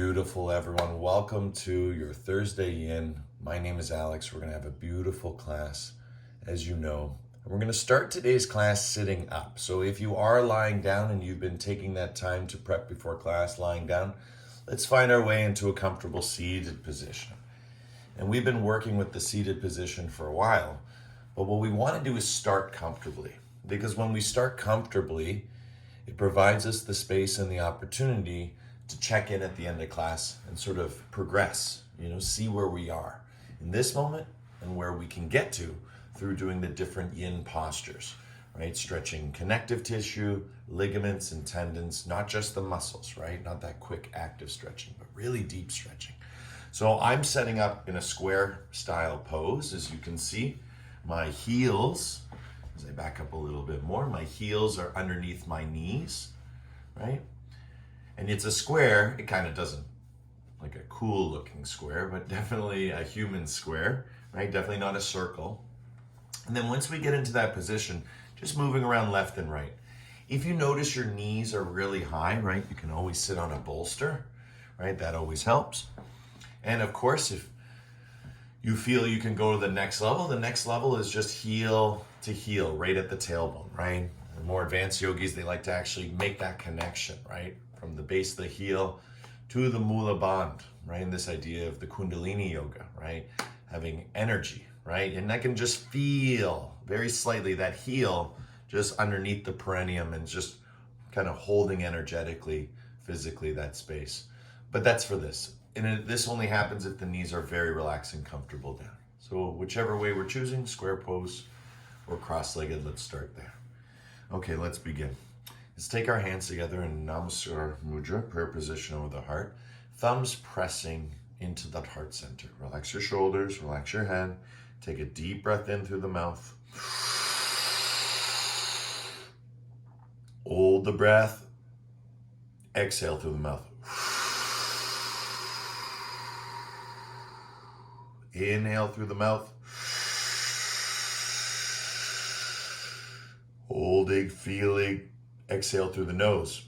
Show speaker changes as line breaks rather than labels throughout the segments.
Beautiful, everyone. Welcome to your Thursday Yin. My name is Alex. We're going to have a beautiful class, as you know. And we're going to start today's class sitting up. So if you are lying down and you've been taking that time to prep before class lying down, let's find our way into a comfortable seated position. And we've been working with the seated position for a while, but what we want to do is start comfortably. Because when we start comfortably, it provides us the space and the opportunity to check in at the end of class and sort of progress, see where we are in this moment and where we can get to through doing the different yin postures, right? Stretching connective tissue, ligaments and tendons, not just the muscles, right? Not that quick active stretching, but really deep stretching. So I'm setting up in a square style pose. As you can see, my heels, as I back up a little bit more, my heels are underneath my knees, right? And it's a square. It kind of doesn't like a cool looking square, but definitely a human square, right? Definitely not a circle. And then once we get into that position, just moving around left and right. If you notice your knees are really high, right? You can always sit on a bolster, right? That always helps. And of course, if you feel you can go to the next level is just heel to heel, right at the tailbone, right? The more advanced yogis, they like to actually make that connection, right? From the base of the heel to the Mula Bandha, right? And this idea of the Kundalini yoga, right? Having energy, right? And I can just feel very slightly that heel just underneath the perineum and just kind of holding energetically, physically that space. But that's for this. And this only happens if the knees are very relaxed and comfortable down. So whichever way we're choosing, square pose or cross-legged, let's start there. Okay, let's begin. Let's take our hands together in Namaskar Mudra, prayer position over the heart. Thumbs pressing into that heart center. Relax your shoulders, relax your head. Take a deep breath in through the mouth. Hold the breath. Exhale through the mouth. Inhale through the mouth. Holding, feeling. Exhale through the nose.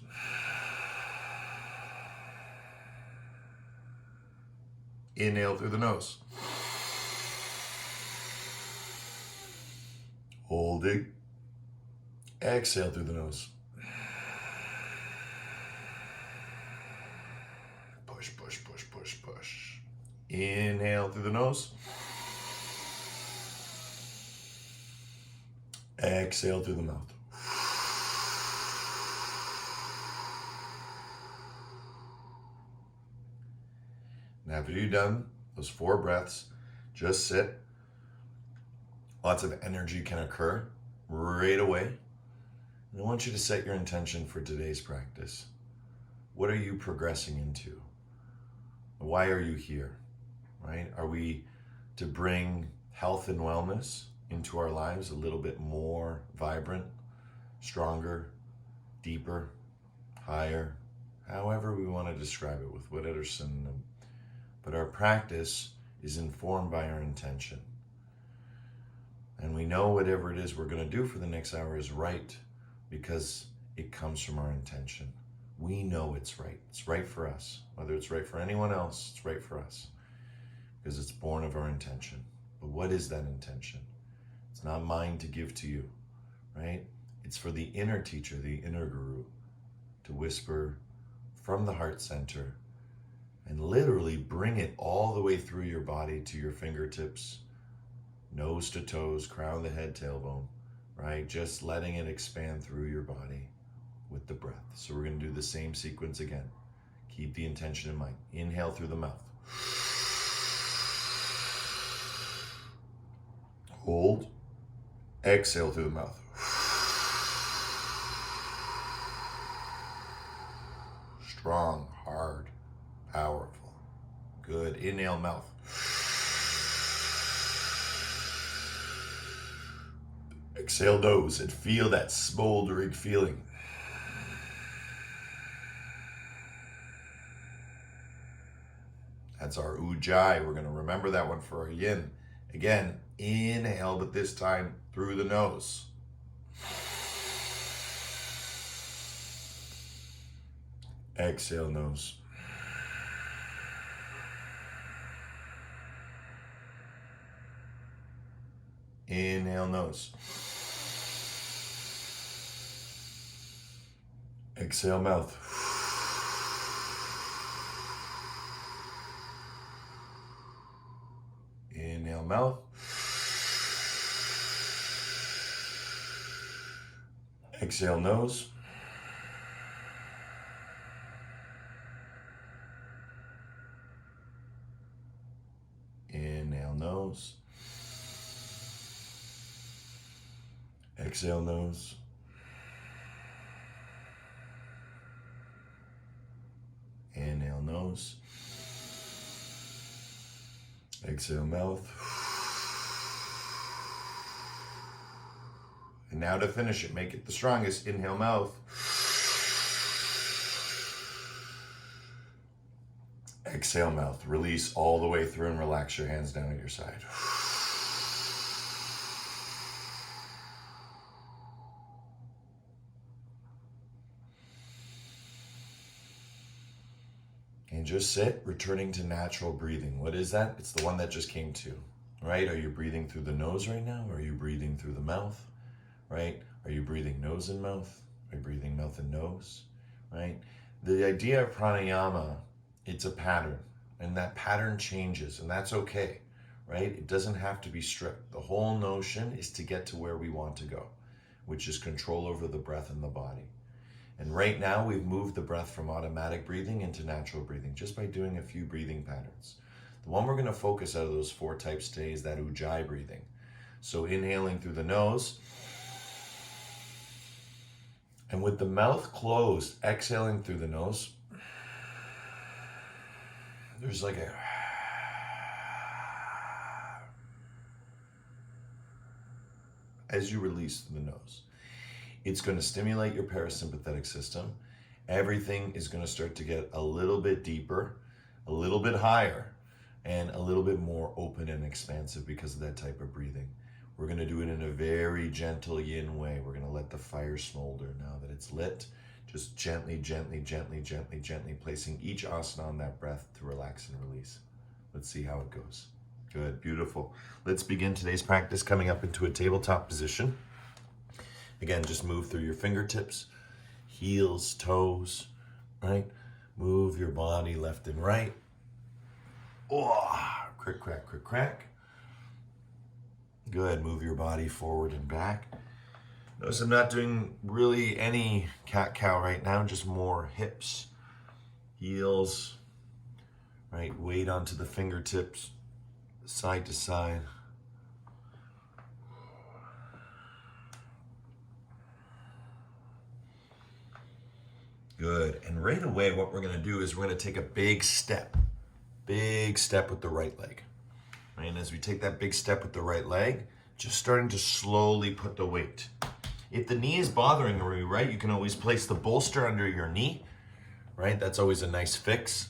Inhale through the nose. Holding. Exhale through the nose. Push, push, push, push, push. Inhale through the nose. Exhale through the mouth. Now, after you've done those 4 breaths, just sit. Lots of energy can occur right away. And I want you to set your intention for today's practice. What are you progressing into? Why are you here, right? Are we to bring health and wellness into our lives a little bit more vibrant, stronger, deeper, higher, however we want to describe it with whatever synonym. But our practice is informed by our intention. And we know whatever it is we're going to do for the next hour is right because it comes from our intention. We know it's right. It's right for us. Whether it's right for anyone else, it's right for us because it's born of our intention. But what is that intention? It's not mine to give to you, right? It's for the inner teacher, the inner guru, to whisper from the heart center and literally bring it all the way through your body to your fingertips, nose to toes, crown of the head, tailbone, right? Just letting it expand through your body with the breath. So we're going to do the same sequence again. Keep the intention in mind. Inhale through the mouth. Hold. Exhale through the mouth. Strong, hard, powerful. Good. Inhale, mouth. Exhale, nose, and feel that smoldering feeling. That's our ujjayi. We're going to remember that one for our yin. Again, inhale, but this time through the nose. Exhale, nose. Inhale, nose. Exhale, mouth. Inhale, mouth. Exhale, nose. Inhale, nose. Exhale, nose. Inhale, nose. Exhale, mouth. And now to finish it, make it the strongest. Inhale, mouth. Exhale, mouth. Release all the way through and relax your hands down at your side. And just sit, returning to natural breathing. What is that? It's the one that just came to, right? Are you breathing through the nose right now? Or are you breathing through the mouth, right? Are you breathing nose and mouth? Are you breathing mouth and nose, right? The idea of pranayama, it's a pattern, and that pattern changes, and that's okay, right? It doesn't have to be strict. The whole notion is to get to where we want to go, which is control over the breath and the body. And right now we've moved the breath from automatic breathing into natural breathing just by doing a few breathing patterns. The one we're going to focus out of those 4 types today is that ujjayi breathing. So inhaling through the nose, and with the mouth closed, exhaling through the nose, there's like a as you release through the nose. It's going to stimulate your parasympathetic system. Everything is going to start to get a little bit deeper, a little bit higher, and a little bit more open and expansive because of that type of breathing. We're going to do it in a very gentle yin way. We're going to let the fire smolder. Now that it's lit, just gently, gently, gently, gently, gently placing each asana on that breath to relax and release. Let's see how it goes. Good, beautiful. Let's begin today's practice coming up into a tabletop position. Again, just move through your fingertips, heels, toes, right? Move your body left and right. Oh, crick, crack, crick, crack. Good, move your body forward and back. Notice I'm not doing really any cat-cow right now, just more hips, heels, right? Weight onto the fingertips, side to side. Good, and right away what we're gonna do is we're gonna take a big step with the right leg. Right? And as we take that big step with the right leg, just starting to slowly put the weight. If the knee is bothering you, right, you can always place the bolster under your knee, right? That's always a nice fix.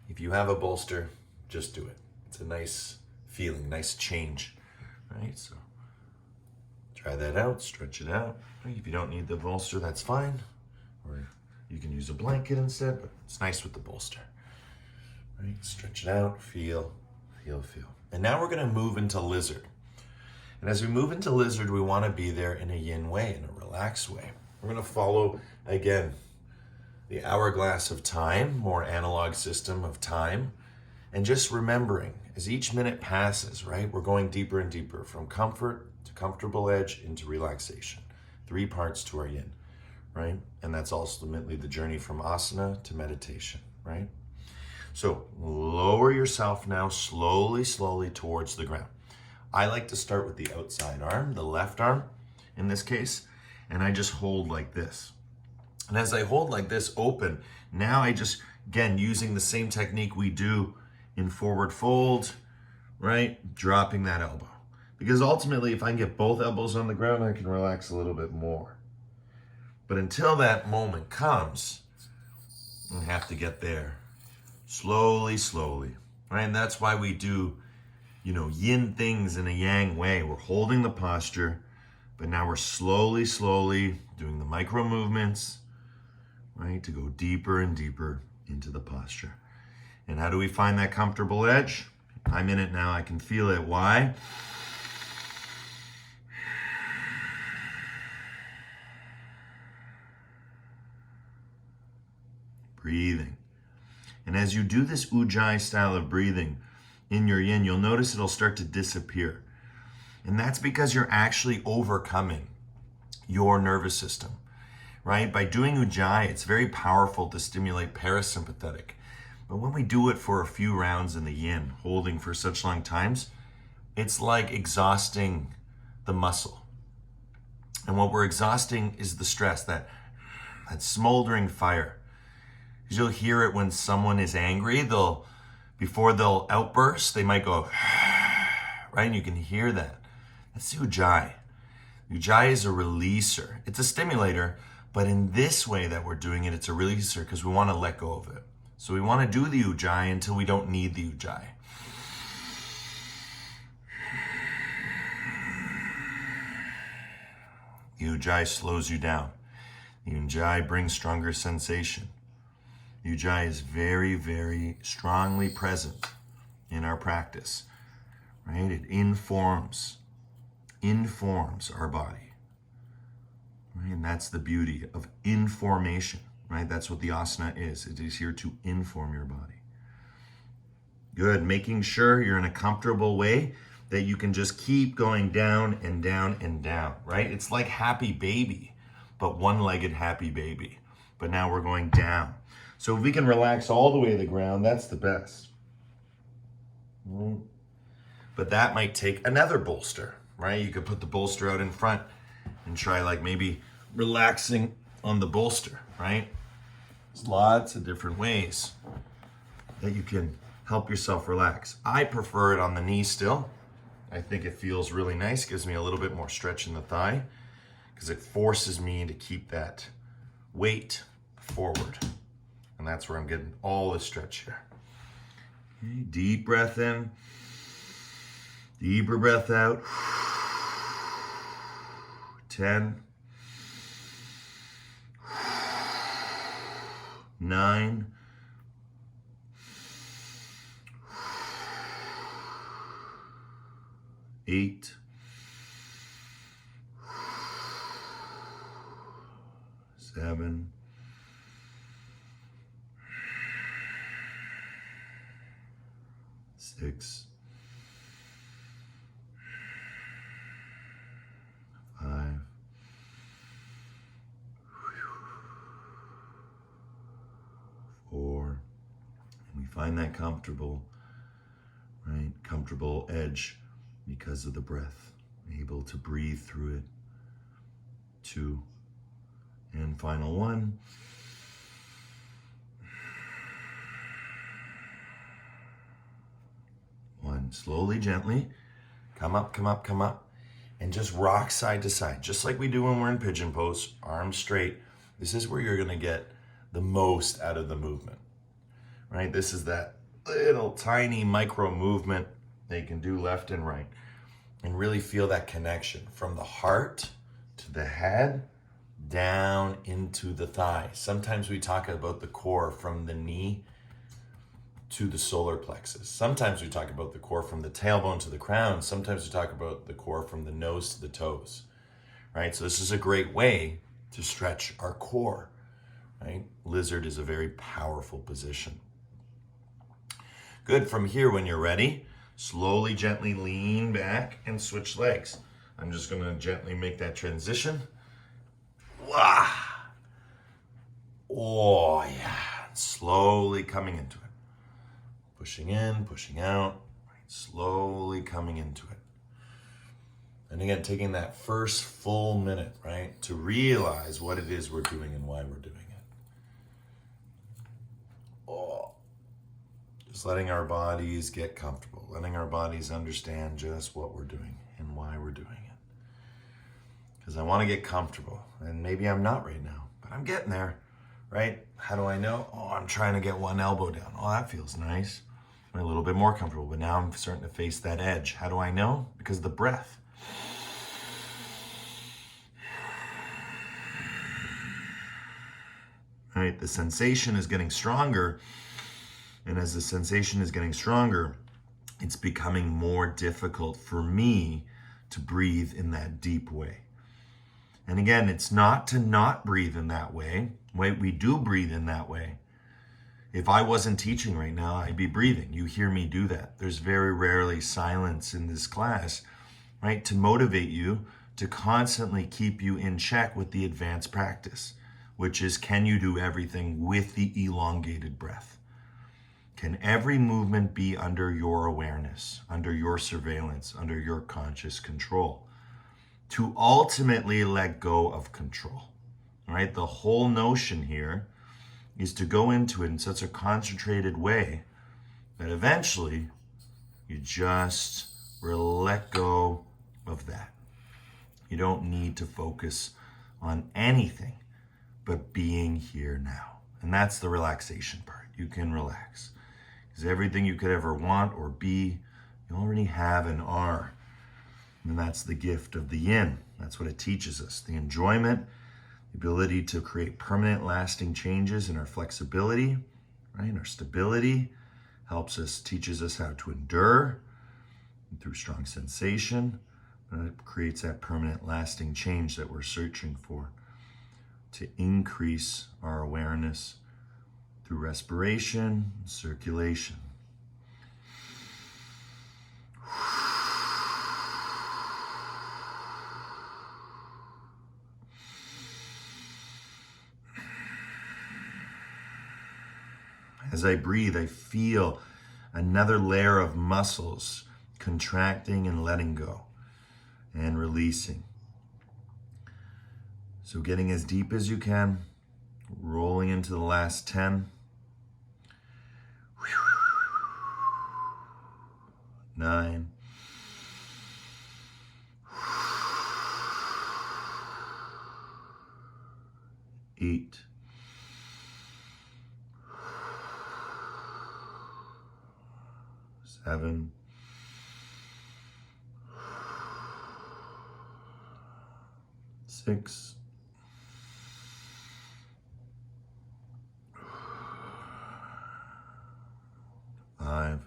If you have a bolster, just do it. It's a nice feeling, nice change, right? So try that out, stretch it out. If you don't need the bolster, that's fine. Or you can use a blanket instead, but it's nice with the bolster. Right? Stretch it out, feel. And now we're gonna move into lizard. And as we move into lizard, we wanna be there in a yin way, in a relaxed way. We're gonna follow, again, the hourglass of time, more analog system of time. And just remembering, as each minute passes, right, we're going deeper and deeper from comfort to comfortable edge into relaxation. 3 parts to our yin, right? And that's ultimately the journey from asana to meditation, right? So lower yourself now slowly towards the ground. I like to start with the outside arm, the left arm in this case, and I just hold like this. And as I hold like this open, now I just, again, using the same technique we do in forward fold, right? Dropping that elbow. Because ultimately, if I can get both elbows on the ground, I can relax a little bit more. But until that moment comes, I have to get there. Slowly, right? And that's why we do, yin things in a yang way. We're holding the posture, but now we're slowly doing the micro movements, right? To go deeper and deeper into the posture. And how do we find that comfortable edge? I'm in it now, I can feel it. Why? breathing. And as you do this Ujjayi style of breathing in your yin, you'll notice it'll start to disappear. And that's because you're actually overcoming your nervous system, right? By doing Ujjayi, it's very powerful to stimulate parasympathetic. But when we do it for a few rounds in the yin, holding for such long times, it's like exhausting the muscle. And what we're exhausting is the stress, that smoldering fire. Because you'll hear it when someone is angry, before they'll outburst, they might go, right? And you can hear that. That's the Ujjayi. Ujjayi is a releaser. It's a stimulator, but in this way that we're doing it, it's a releaser because we want to let go of it. So we want to do the Ujjayi until we don't need the Ujjayi. The Ujjayi slows you down. The Ujjayi brings stronger sensation. The Ujjayi is very, very strongly present in our practice, right? It informs our body, right? And that's the beauty of information, right? That's what the asana is. It is here to inform your body. Good, making sure you're in a comfortable way that you can just keep going down and down and down, right? It's like happy baby, but one-legged happy baby. But now we're going down. So if we can relax all the way to the ground, that's the best. But that might take another bolster, right? You could put the bolster out in front and try like maybe relaxing on the bolster, right? There's lots of different ways that you can help yourself relax. I prefer it on the knee still. I think it feels really nice, gives me a little bit more stretch in the thigh because it forces me to keep that weight forward. And that's where I'm getting all the stretch here. Okay, deep breath in, deeper breath out. 10, 9, 8, 7, 6, 5, 4, and we find that comfortable, right? Comfortable edge because of the breath, able to breathe through it. 2, and final 1. Slowly, gently, come up, come up, come up, and just rock side to side, just like we do when we're in pigeon pose, arms straight. This is where you're gonna get the most out of the movement, right? This is that little tiny micro movement that you can do left and right and really feel that connection from the heart to the head, down into the thigh. Sometimes we talk about the core from the knee to the solar plexus. Sometimes we talk about the core from the tailbone to the crown. Sometimes we talk about the core from the nose to the toes, right? So this is a great way to stretch our core, right? Lizard is a very powerful position. Good. From here, when you're ready, slowly, gently lean back and switch legs. I'm just going to gently make that transition. Wah! Oh, yeah. Slowly coming into it. Pushing in, pushing out, right? Slowly coming into it. And again, taking that first full minute, right, to realize what it is we're doing and why we're doing it. Oh, just letting our bodies get comfortable, letting our bodies understand just what we're doing and why we're doing it. Because I want to get comfortable, and maybe I'm not right now, but I'm getting there, right? How do I know? Oh, I'm trying to get one elbow down. Oh, that feels nice. I'm a little bit more comfortable, but now I'm starting to face that edge. How do I know? Because of the breath. All right, the sensation is getting stronger, and as the sensation is getting stronger, it's becoming more difficult for me to breathe in that deep way. And again, it's not to not breathe in that way. We do breathe in that way, If I wasn't teaching right now, I'd be breathing. You hear me do that. There's very rarely silence in this class, right? To motivate you, to constantly keep you in check with the advanced practice, which is, can you do everything with the elongated breath? Can every movement be under your awareness, under your surveillance, under your conscious control? To ultimately let go of control, all right? The whole notion here is to go into it in such a concentrated way that eventually you just let go of that. You don't need to focus on anything but being here now. And that's the relaxation part. You can relax. Because everything you could ever want or be, you already have and are. And that's the gift of the yin. That's what it teaches us. The enjoyment, the ability to create permanent, lasting changes in our flexibility, right? And our stability teaches us how to endure through strong sensation. And it creates that permanent, lasting change that we're searching for, to increase our awareness through respiration, circulation. As I breathe, I feel another layer of muscles contracting and letting go and releasing. So getting as deep as you can, rolling into the last 10. 9. 8. 7. 6. 5.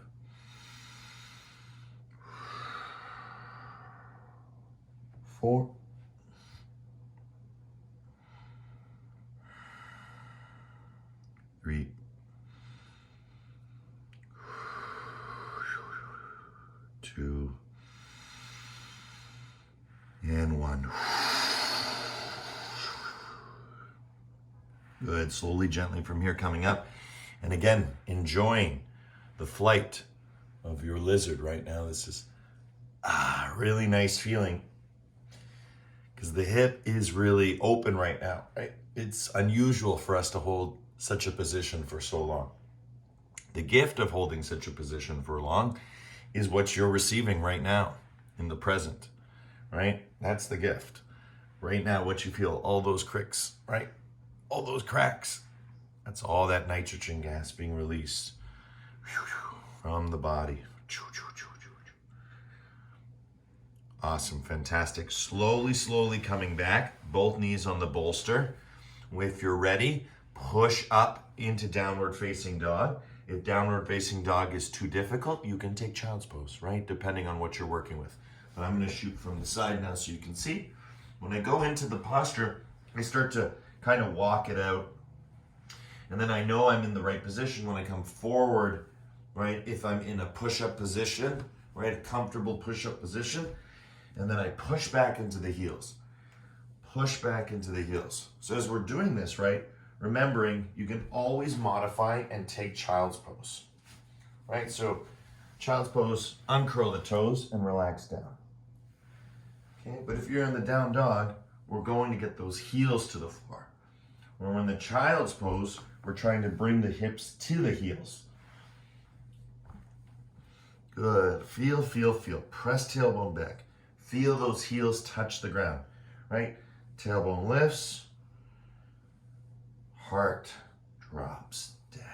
4. 3. 2. And 1. Good. Slowly, gently from here coming up. And again, enjoying the flight of your lizard right now. This is really nice feeling, because the hip is really open right now, right? It's unusual for us to hold such a position for so long. The gift of holding such a position for long is what you're receiving right now in the present, right? That's the gift. Right now, what you feel, all those cricks, right? All those cracks. That's all that nitrogen gas being released from the body. Awesome, fantastic. Slowly, slowly coming back. Both knees on the bolster. If you're ready, push up into downward facing dog. If downward facing dog is too difficult, you can take child's pose, right? Depending on what you're working with. But I'm gonna shoot from the side now so you can see. When I go into the posture, I start to kind of walk it out. And then I know I'm in the right position when I come forward, right? If I'm in a push-up position, right? A comfortable push-up position. And then I push back into the heels. Push back into the heels. So as we're doing this, right? Remembering you can always modify and take child's pose, right? So child's pose, uncurl the toes and relax down. Okay, but if you're in the down dog, we're going to get those heels to the floor. When we're in the child's pose, we're trying to bring the hips to the heels. Good. Feel, feel, feel. Press tailbone back. Feel those heels touch the ground, right? Tailbone lifts. Heart drops down,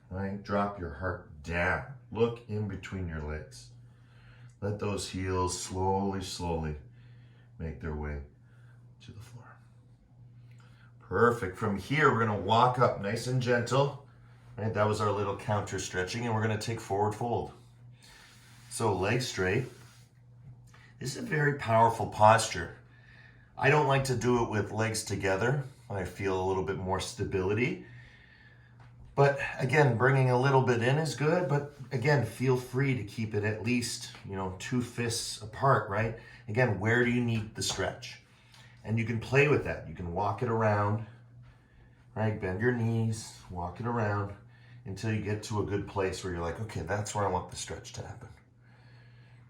right? Drop your heart down. Look in between your legs. Let those heels slowly, slowly make their way to the floor. Perfect. From here, we're going to walk up nice and gentle, right? That was our little counter stretching, and we're going to take forward fold. So legs straight. This is a very powerful posture. I don't like to do it with legs together. I feel a little bit more stability. But again, bringing a little bit in is good, but again, feel free to keep it at least, 2 fists apart, right? Again, where do you need the stretch? And you can play with that. You can walk it around, right? Bend your knees, walk it around until you get to a good place where you're like, okay, that's where I want the stretch to happen,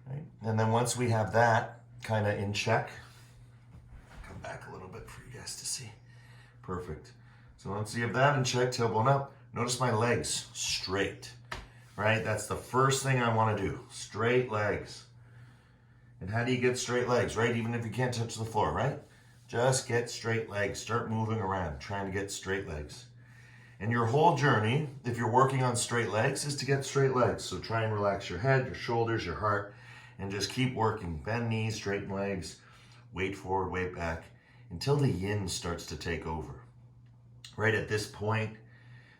right? And then once we have that kind of in check, come back a little bit for you guys to see. Perfect. So once you have that in check, tailbone up, notice my legs straight, right? That's the first thing I want to do, straight legs. And how do you get straight legs, right? Even if you can't touch the floor, right? Just get straight legs. Start moving around, trying to get straight legs. And your whole journey, if you're working on straight legs, is to get straight legs. So try and relax your head, your shoulders, your heart, and just keep working. Bend knees, straighten legs, weight forward, weight back, until the yin starts to take over. Right at this point,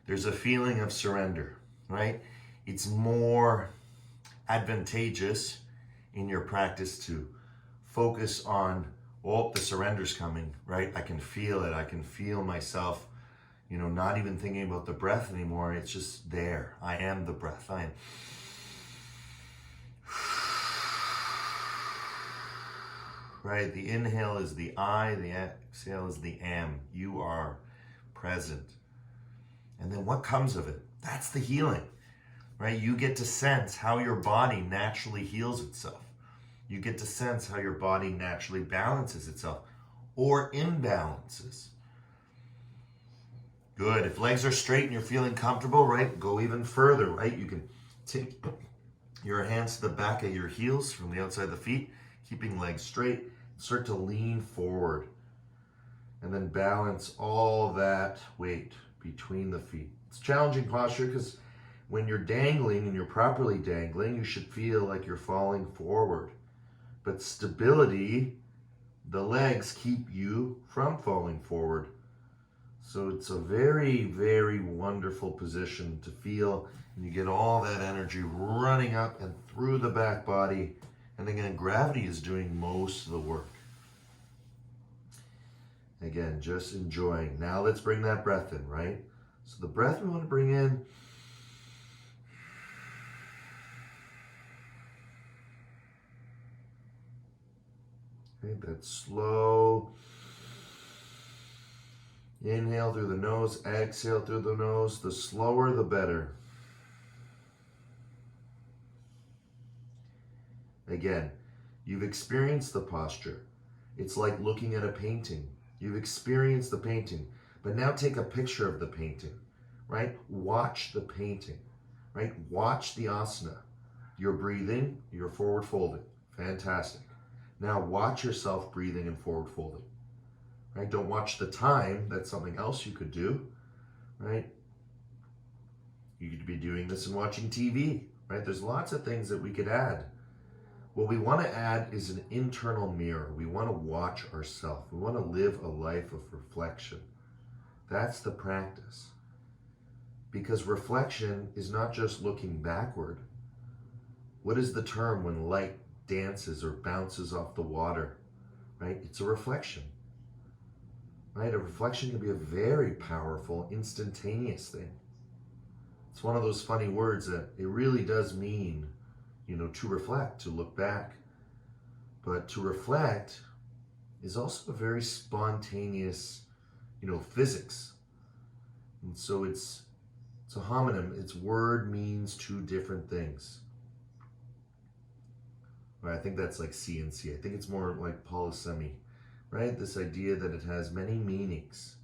there's a feeling of surrender, right? It's more advantageous in your practice to focus on, oh, the surrender's coming, right? I can feel it. I can feel myself, not even thinking about the breath anymore. It's just there. I am the breath. I am. Right? The inhale is the I, the exhale is the am. You are present. And then what comes of it? That's the healing, right? You get to sense how your body naturally heals itself. You get to sense how your body naturally balances itself or imbalances. Good. If legs are straight and you're feeling comfortable, right, go even further, right? You can take your hands to the back of your heels from the outside of the feet, keeping legs straight. Start to lean forward and then balance all that weight between the feet. It's challenging posture because when you're dangling and you're properly dangling, you should feel like you're falling forward. But stability, the legs keep you from falling forward. So it's a very, very wonderful position to feel, and you get all that energy running up and through the back body. And again, gravity is doing most of the work. Again, just enjoying. Now let's bring that breath in, right? So the breath we want to bring in, okay, that slow inhale through the nose, exhale through the nose. The slower, the better. Again, you've experienced the posture. It's like looking at a painting. You've experienced the painting, but now take a picture of the painting, right? Watch the painting, right? Watch the asana. You're breathing, you're forward folding. Fantastic. Now watch yourself breathing and forward folding, right? Don't watch the time. That's something else you could do, right? You could be doing this and watching TV, right? There's lots of things that we could add. What we want to add is an internal mirror. We want to watch ourselves. We want to live a life of reflection. That's the practice. Because reflection is not just looking backward. What is the term when light dances or bounces off the water, right? It's a reflection, right? A reflection can be a very powerful, instantaneous thing. It's one of those funny words that it really does mean, to reflect, to look back. But to reflect is also a very spontaneous, physics. And so it's a homonym. Its word means two different things. Right, I think that's like C and C. I think it's more like polysemy, right? This idea that it has many meanings.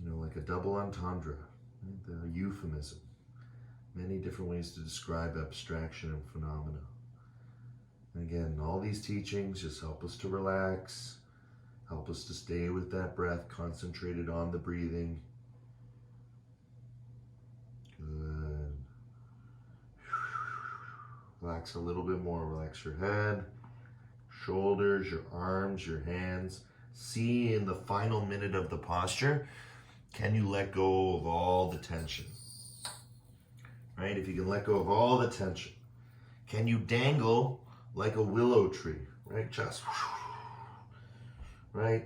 Like a double entendre, right? The euphemism. Many different ways to describe abstraction and phenomena. And again, all these teachings just help us to relax, help us to stay with that breath, concentrated on the breathing. Good. Relax a little bit more. Relax your head, shoulders, your arms, your hands. See in the final minute of the posture, can you let go of all the tension? Right? If you can let go of all the tension, can you dangle like a willow tree? Right? Just, right?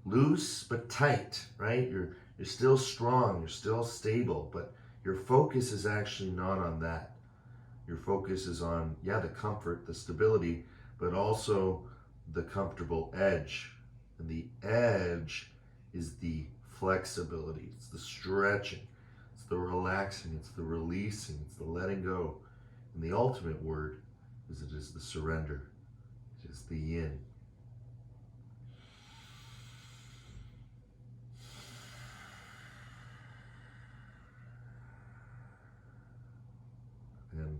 Loose but tight, right? You're still strong, you're still stable, but your focus is actually not on that. Your focus is on, yeah, the comfort, the stability, but also the comfortable edge. And the edge is the flexibility, it's the stretching, it's the relaxing, it's the releasing, it's the letting go. And the ultimate word is it is the surrender. It is the yin.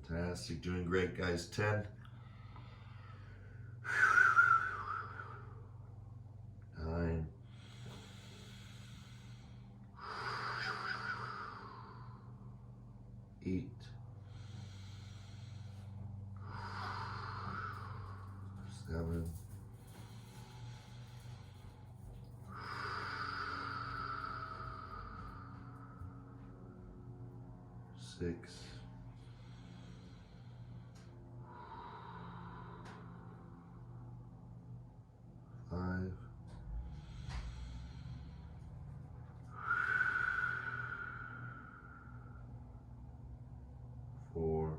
Fantastic, doing great, guys. 10, 9, 8, 7, 6, 5, 4,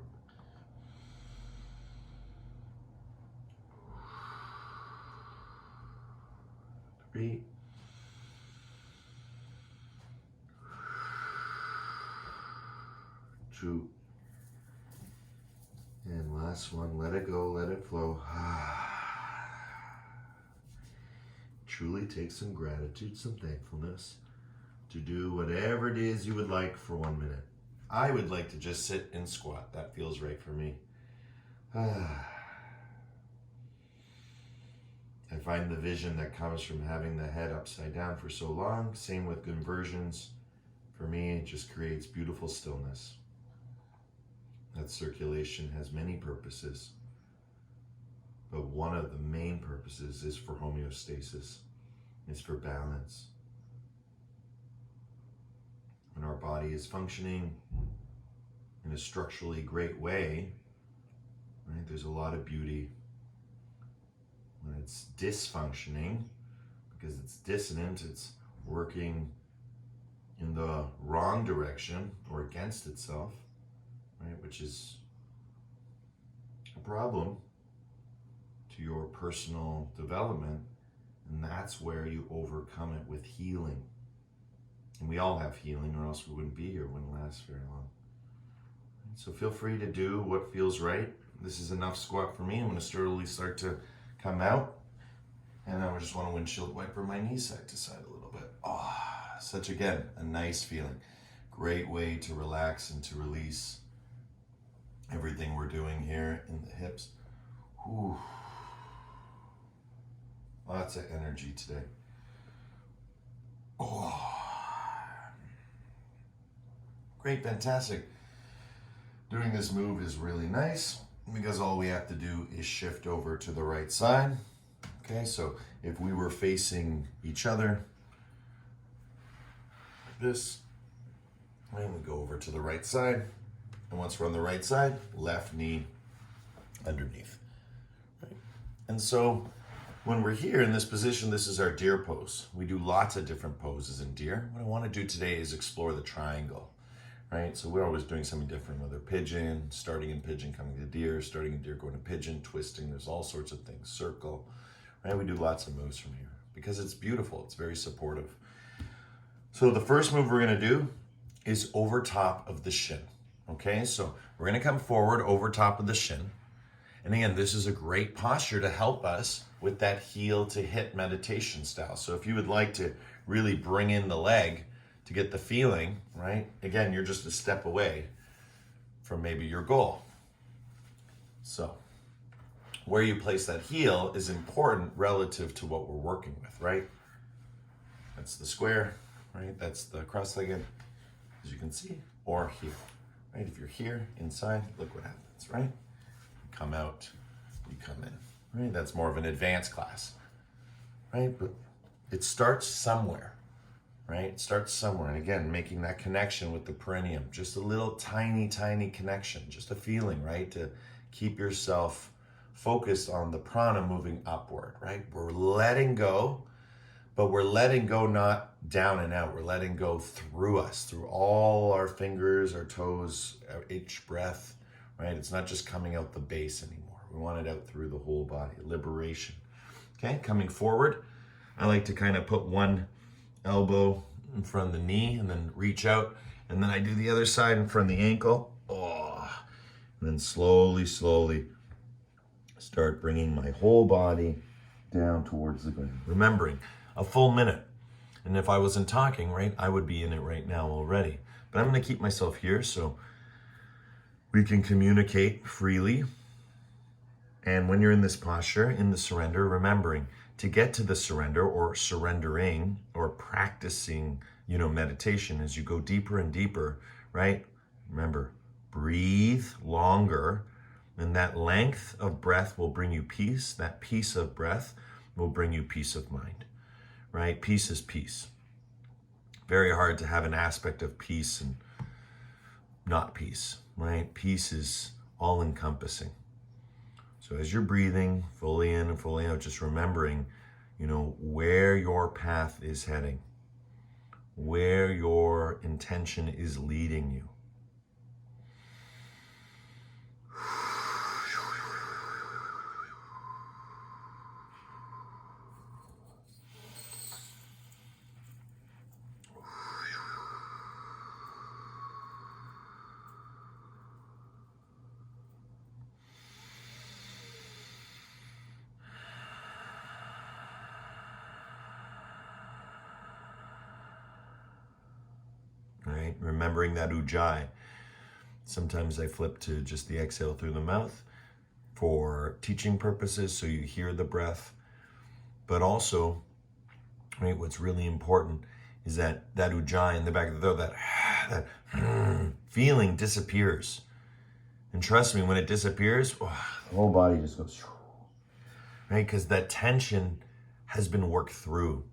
3, 2, and last one, let it go, let it flow. Truly take some gratitude, some thankfulness to do whatever it is you would like for 1 minute. I would like to just sit and squat. That feels right for me. I find the vision that comes from having the head upside down for so long, same with inversions, for me it just creates beautiful stillness. That circulation has many purposes, but one of the main purposes is for homeostasis. It's for balance. When our body is functioning in a structurally great way, right, there's a lot of beauty. When it's dysfunctioning, because it's dissonant, it's working in the wrong direction or against itself, right, which is a problem to your personal development, and that's where you overcome it with healing. And we all have healing, or else we wouldn't be here, it wouldn't last very long. So feel free to do what feels right. This is enough squat for me. I'm going to slowly start to come out, and I just want to windshield wiper my knees side to side a little bit. Such, again, a nice feeling. Great way to relax and to release everything we're doing here in the hips. Whew. Lots of energy today. Great, fantastic. Doing this move is really nice because all we have to do is shift over to the right side. Okay, so if we were facing each other like this, and we go over to the right side, and once we're on the right side, left knee underneath. Right? And so when we're here in this position, this is our deer pose. We do lots of different poses in deer. What I want to do today is explore the triangle, right? So we're always doing something different, whether pigeon, starting in pigeon, coming to deer, starting in deer, going to pigeon, twisting. There's all sorts of things, circle, right? We do lots of moves from here because it's beautiful. It's very supportive. So the first move we're going to do is over top of the shin. Okay, so we're going to come forward over top of the shin. And again, this is a great posture to help us with that heel to hip meditation style. So if you would like to really bring in the leg to get the feeling, right? Again, you're just a step away from maybe your goal. So where you place that heel is important relative to what we're working with, right? That's the square, right? That's the cross-legged, as you can see, or here, right? If you're here, inside, look what happens, right? You come out, you come in, right? That's more of an advanced class, right? But it starts somewhere, right? It starts somewhere. And again, making that connection with the perineum, just a little tiny, tiny connection, just a feeling, right? To keep yourself focused on the prana moving upward, right? We're letting go, but we're letting go not down and out. We're letting go through us, through all our fingers, our toes, each breath, right? It's not just coming out the base anymore. We want it out through the whole body, liberation. Okay, coming forward, I like to kind of put one elbow in front of the knee and then reach out. And then I do the other side in front of the ankle. Oh, and then slowly, slowly start bringing my whole body down towards the ground. Remembering a full minute. And if I wasn't talking, right, I would be in it right now already. But I'm going to keep myself here so we can communicate freely. And when you're in this posture, in the surrender, remembering to get to the surrender or surrendering or practicing, meditation as you go deeper and deeper, right? Remember, breathe longer, and that length of breath will bring you peace. That peace of breath will bring you peace of mind, right? Peace is peace. Very hard to have an aspect of peace and not peace, right? Peace is all encompassing. So as you're breathing fully in and fully out, just remembering, where your path is heading, where your intention is leading you. Right? Remembering that ujjayi. Sometimes I flip to just the exhale through the mouth for teaching purposes, so you hear the breath. But also, right, what's really important is that ujjayi in the back of the throat, that feeling disappears. And trust me, when it disappears, the whole body just goes, right? Because that tension has been worked through.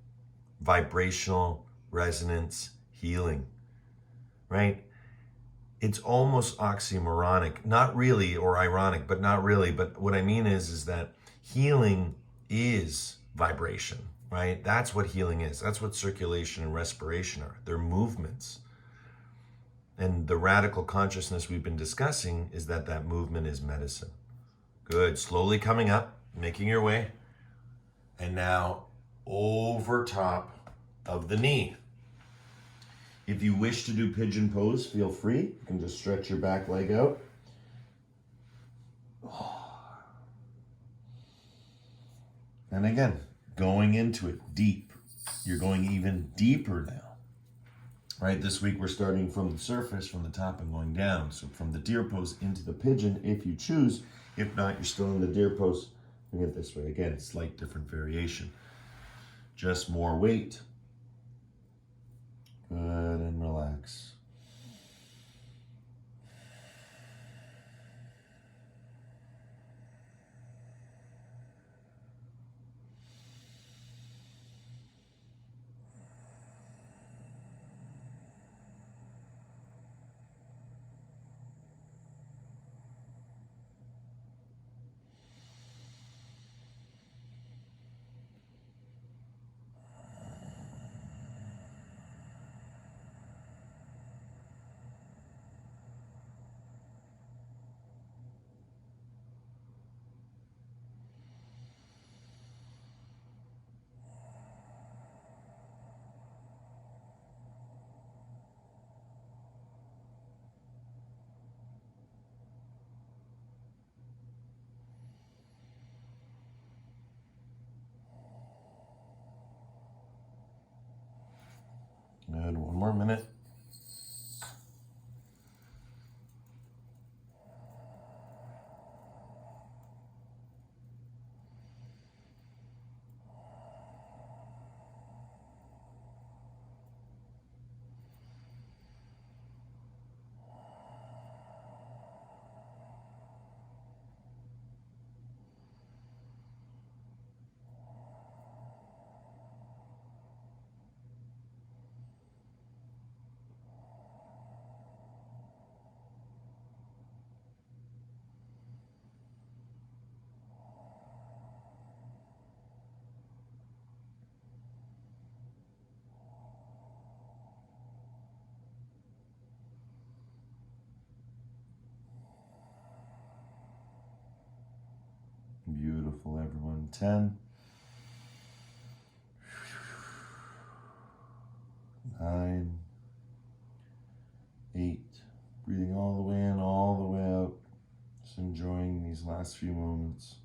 Vibrational resonance healing. Right? It's almost oxymoronic, not really, or ironic, but not really. But what I mean is that healing is vibration, right? That's what healing is. That's what circulation and respiration are. They're movements. And the radical consciousness we've been discussing is that movement is medicine. Good. Slowly coming up, making your way. And now over top of the knee. If you wish to do pigeon pose, feel free. You can just stretch your back leg out. And again, going into it deep. You're going even deeper now. Right, this week we're starting from the surface, from the top and going down. So from the deer pose into the pigeon, if you choose. If not, you're still in the deer pose. Bring it this way. Again, slight different variation. Just more weight. Good, and relax. Good, one more minute. Beautiful, everyone. 10, 9, 8. Breathing all the way in, all the way out. Just enjoying these last few moments.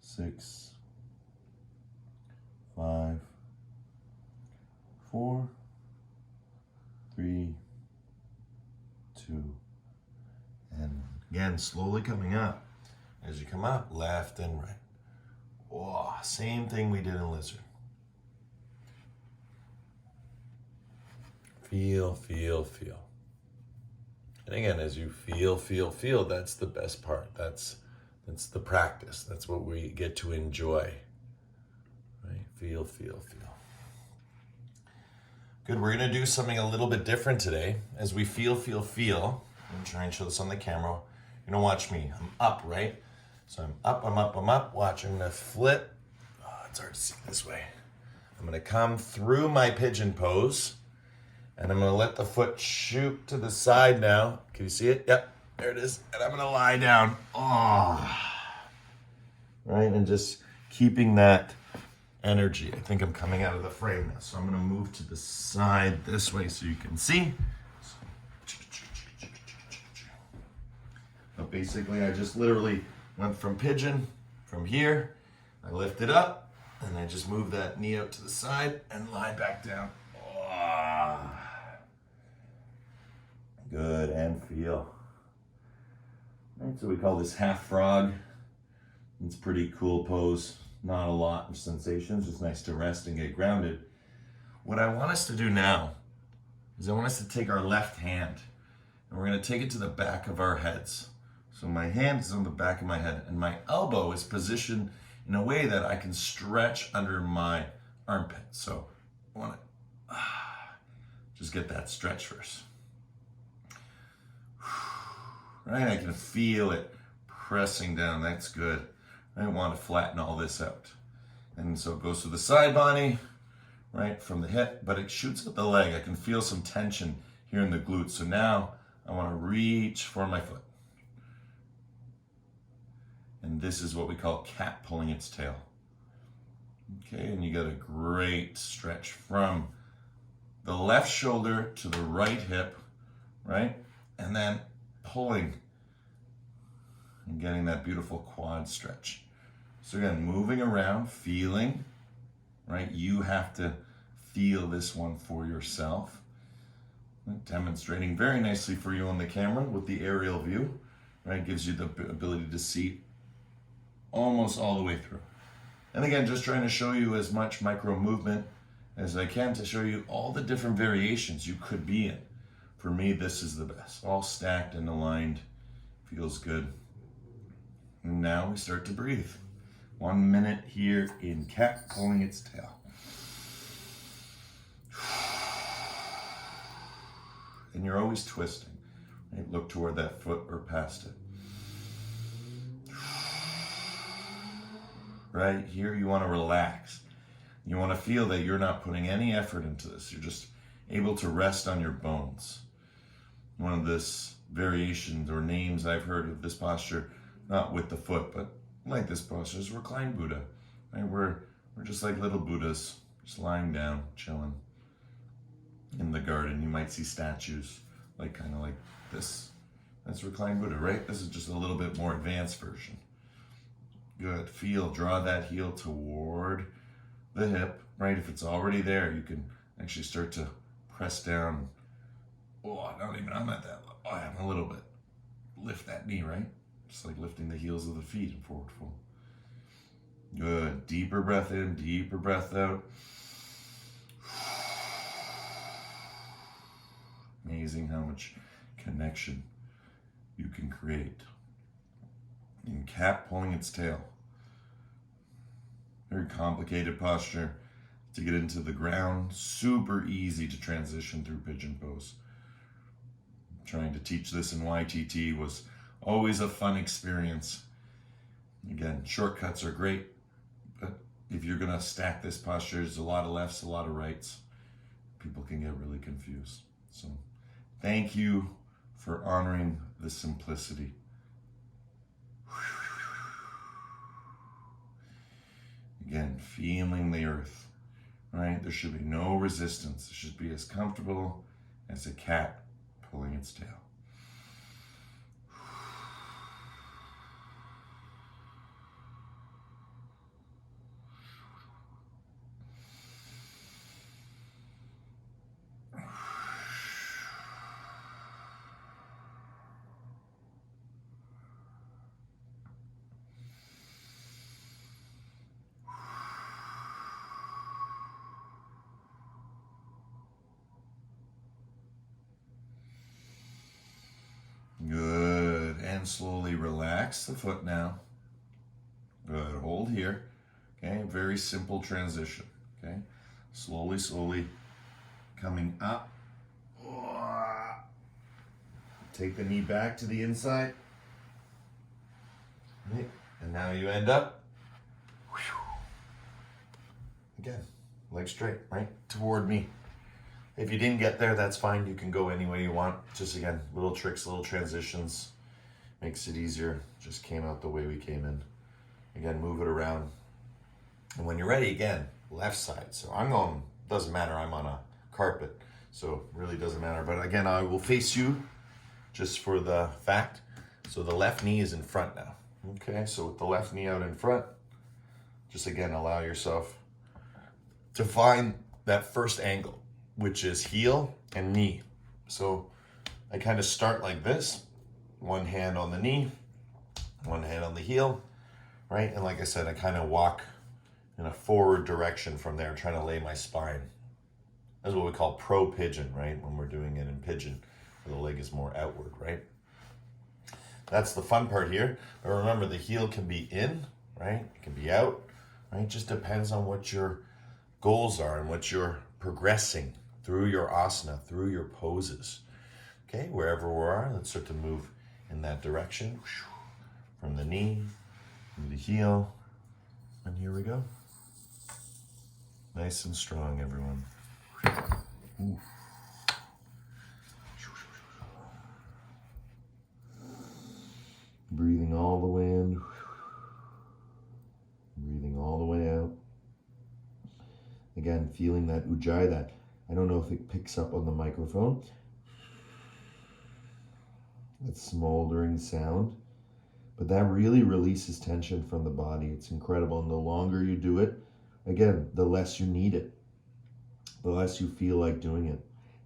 6, 5, 4, 3, 2, and again, slowly coming up. As you come up, left and right. Oh, same thing we did in lizard. Feel, feel, feel. And again, as you feel, that's the best part. That's the practice. That's what we get to enjoy. Right? Feel, feel, feel. Good, we're gonna do something a little bit different today. As we feel. I'm trying to show this on the camera. You're gonna watch me. I'm up, right? So I'm up, watching the flip. Oh, it's hard to see this way. I'm gonna come through my pigeon pose, and I'm gonna let the foot shoot to the side now. Can you see it? Yep, there it is. And I'm gonna lie down. Oh. Right, and just keeping that energy. I think I'm coming out of the frame now. So I'm gonna move to the side this way so you can see. But basically, I just literally went from pigeon, from here, I lift it up, and I just move that knee out to the side and lie back down. Oh. Good, and feel. Right, so we call this half frog. It's a pretty cool pose. Not a lot of sensations, just nice to rest and get grounded. What I want us to do now is I want us to take our left hand, and we're gonna take it to the back of our heads. So my hand is on the back of my head, and my elbow is positioned in a way that I can stretch under my armpit. So I want to just get that stretch first. Right, I can feel it pressing down. That's good. I want to flatten all this out. And so it goes to the side body, right, from the hip, but it shoots at the leg. I can feel some tension here in the glutes. So now I want to reach for my foot. And this is what we call cat pulling its tail. Okay, and you got a great stretch from the left shoulder to the right hip, right? And then pulling and getting that beautiful quad stretch. So again, moving around, feeling, right? You have to feel this one for yourself. Demonstrating very nicely for you on the camera with the aerial view, right? Gives you the ability to see almost all the way through. And again, just trying to show you as much micro movement as I can to show you all the different variations you could be in. For me, this is the best. All stacked and aligned. Feels good. And now we start to breathe. 1 minute here in cat pulling its tail. And you're always twisting. Right? Look toward that foot or past it. Right here, you want to relax. You want to feel that you're not putting any effort into this. You're just able to rest on your bones. One of this variations or names I've heard of this posture, not with the foot, but like this posture, is reclined Buddha. Right? We're just like little Buddhas, just lying down, chilling. In the garden, you might see statues, like kind of like this. That's reclined Buddha, right? This is just a little bit more advanced version. Good. Feel, draw that heel toward the hip, right? If it's already there, you can actually start to press down. Oh, not even, I'm at that. Oh, I'm a little bit. Lift that knee, right? Just like lifting the heels of the feet and forward fold. Good. Deeper breath in, deeper breath out. Amazing how much connection you can create. In cat pulling its tail. Very complicated posture to get into the ground. Super easy to transition through pigeon pose. Trying to teach this in YTT was always a fun experience. Again, shortcuts are great, but if you're gonna stack this posture, there's a lot of lefts, a lot of rights. People can get really confused. So thank you for honoring the simplicity. Again, feeling the earth, right? There should be no resistance. It should be as comfortable as a cat pulling its tail. Good. And slowly relax the foot now. Good. Hold here. Okay. Very simple transition. Okay. Slowly, slowly coming up. Take the knee back to the inside. Right. And now you end up. Again, leg straight, right? Toward me. If you didn't get there, that's fine. You can go any way you want. Just again, little tricks, little transitions. Makes it easier. Just came out the way we came in. Again, move it around. And when you're ready, again, left side. So I'm going, doesn't matter, I'm on a carpet. So really doesn't matter. But again, I will face you just for the fact. So the left knee is in front now. Okay, so with the left knee out in front, just again, allow yourself to find that first angle, which is heel and knee. So I kind of start like this, one hand on the knee, one hand on the heel, right? And like I said, I kind of walk in a forward direction from there, trying to lay my spine. That's what we call pro pigeon, right? When we're doing it in pigeon, where the leg is more outward, right? That's the fun part here. But remember, the heel can be in, right? It can be out, right? It just depends on what your goals are and what you're progressing through your asana, through your poses. Okay, wherever we are, let's start to move in that direction. From the knee, to the heel, and here we go. Nice and strong, everyone. Ooh. Breathing all the way in, breathing all the way out. Again, feeling that ujjayi, that, I don't know if it picks up on the microphone, that smoldering sound, but that really releases tension from the body. It's incredible. And the longer you do it, again, the less you need it, the less you feel like doing it.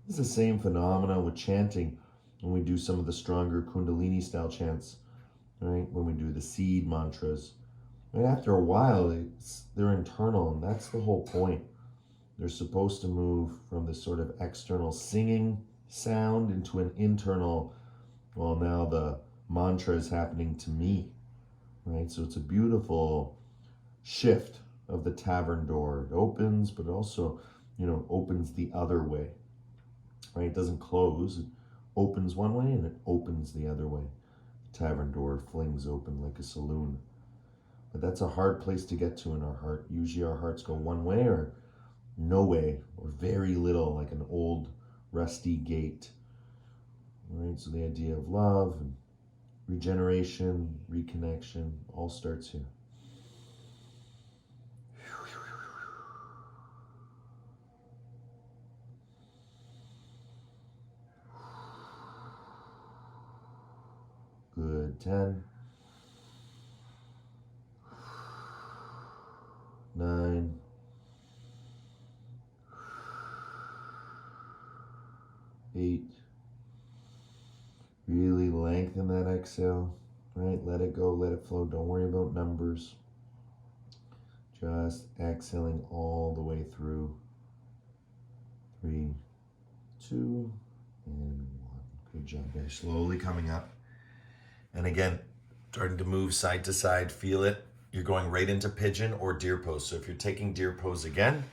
It's the same phenomena with chanting when we do some of the stronger Kundalini style chants, right? When we do the seed mantras, right? After a while, they're internal, and that's the whole point. They're supposed to move from this sort of external singing sound into an internal, well, now the mantra is happening to me, right? So it's a beautiful shift of the tavern door. It opens, but also, opens the other way, right? It doesn't close. It opens one way and it opens the other way. The tavern door flings open like a saloon. But that's a hard place to get to in our heart. Usually our hearts go one way or no way, or very little, like an old rusty gate, right? So the idea of love and regeneration, reconnection, all starts here. Good. 10, 9, 8. Really lengthen that exhale, right? Let it go, let it flow. Don't worry about numbers. Just exhaling all the way through. 3, 2, and 1. Good job, guys. Slowly coming up. And again, starting to move side to side. Feel it. You're going right into pigeon or deer pose. So if you're taking deer pose again,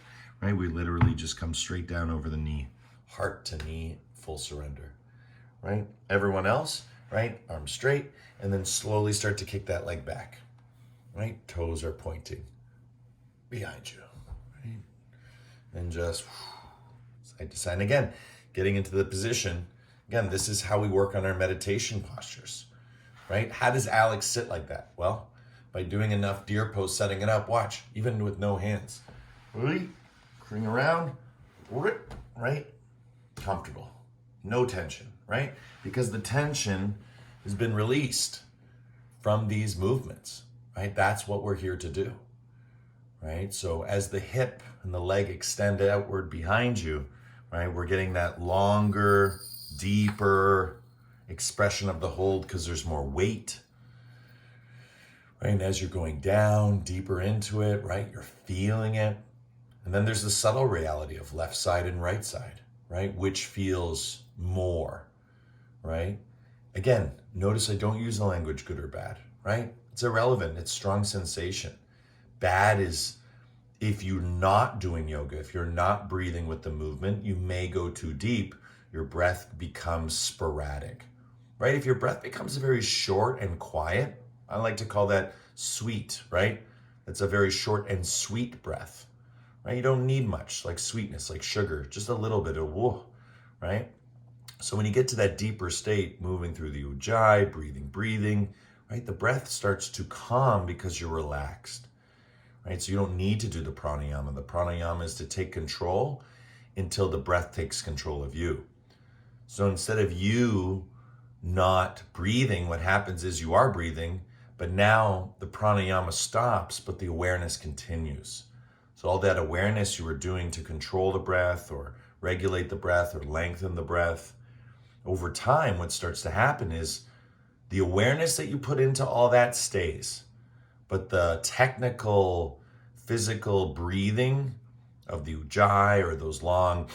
right, we literally just come straight down over the knee. Heart to knee, full surrender, right? Everyone else, right? Arms straight, and then slowly start to kick that leg back, right? Toes are pointing behind you, right? And just side to side. And again, getting into the position. Again, this is how we work on our meditation postures, right? How does Alex sit like that? Well, by doing enough deer pose, setting it up. Watch, even with no hands. Bring around, right? Comfortable. No tension, right? Because the tension has been released from these movements, right? That's what we're here to do, right? So as the hip and the leg extend outward behind you, right, we're getting that longer, deeper expression of the hold because there's more weight, right? And as you're going down deeper into it, right, you're feeling it. And then there's the subtle reality of left side and right side, right? Which feels more, right? Again, notice I don't use the language good or bad, right? It's irrelevant. It's strong sensation. Bad is if you're not doing yoga, if you're not breathing with the movement, you may go too deep. Your breath becomes sporadic, right? If your breath becomes very short and quiet, I like to call that sweet, right? It's a very short and sweet breath, right? You don't need much like sweetness, like sugar, just a little bit of whoa, right? So when you get to that deeper state, moving through the ujjayi, breathing, right? The breath starts to calm because you're relaxed, right? So you don't need to do the pranayama. The pranayama is to take control until the breath takes control of you. So instead of you not breathing, what happens is you are breathing, but now the pranayama stops, but the awareness continues. So all that awareness you were doing to control the breath or regulate the breath or lengthen the breath, over time, what starts to happen is the awareness that you put into all that stays, but the technical, physical breathing of the ujjayi or those long,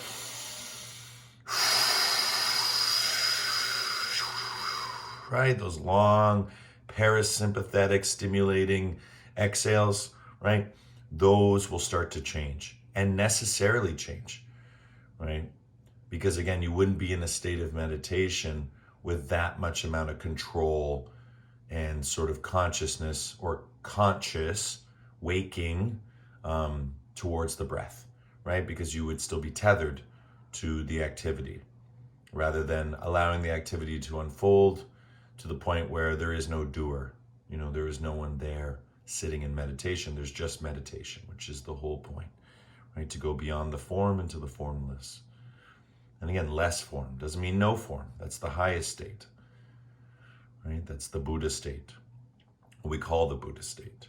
right? Those long parasympathetic stimulating exhales, right? Those will start to change and necessarily change, right? Because again, you wouldn't be in a state of meditation with that much amount of control and sort of consciousness or conscious waking towards the breath, right? Because you would still be tethered to the activity rather than allowing the activity to unfold to the point where there is no doer. You know, there is no one there sitting in meditation. There's just meditation, which is the whole point, right? To go beyond the form into the formless. And again, less form doesn't mean no form. That's the highest state, right? That's the Buddha state, what we call the Buddha state,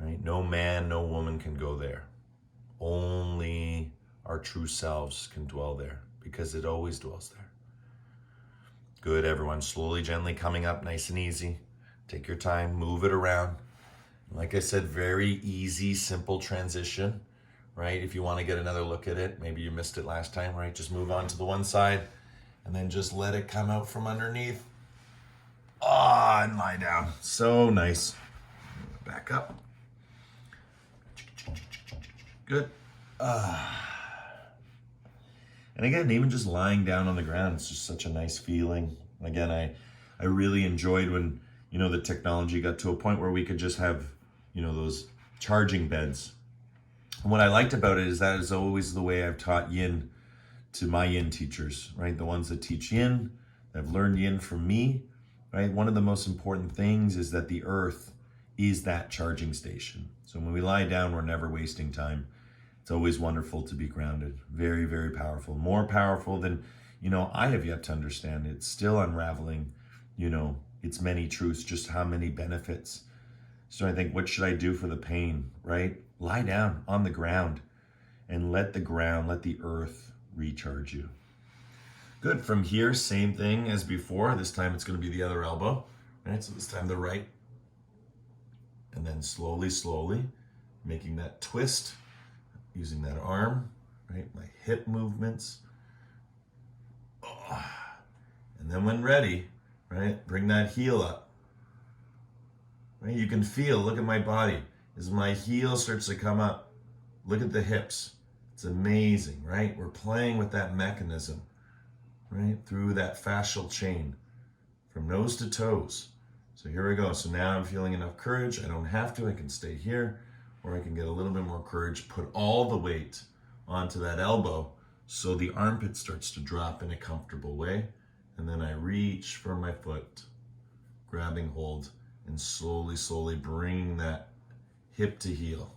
right? No man, no woman can go there. Only our true selves can dwell there because it always dwells there. Good, everyone. Slowly, gently coming up, nice and easy. Take your time, move it around. Like I said, very easy, simple transition, right? If you want to get another look at it, maybe you missed it last time, right? Just move on to the one side and then just let it come out from underneath. Ah, and lie down. So nice. Back up. Good. And again, even just lying down on the ground, it's just such a nice feeling. And again, I really enjoyed when, you know, the technology got to a point where we could just have, you know, those charging beds. And what I liked about it is that is always the way I've taught yin to my yin teachers, right? The ones that teach yin, that have learned yin from me, right? One of the most important things is that the earth is that charging station. So when we lie down, we're never wasting time. It's always wonderful to be grounded. Very, very powerful. More powerful than, you know, I have yet to understand. It's still unraveling, you know, its many truths, just how many benefits. So I think, what should I do for the pain, right? Lie down on the ground and let the earth recharge you. Good. From here, same thing as before. This time it's going to be the other elbow, right? So this time the right. And then slowly, slowly making that twist, using that arm, right? My hip movements. Oh. And then when ready, right? Bring that heel up. Right? You can feel, look at my body. As my heel starts to come up, look at the hips. It's amazing, right? We're playing with that mechanism, right? Through that fascial chain from nose to toes. So here we go. So now I'm feeling enough courage. I don't have to, I can stay here, or I can get a little bit more courage, put all the weight onto that elbow so the armpit starts to drop in a comfortable way. And then I reach for my foot, grabbing hold, and slowly, slowly bringing that hip to heel,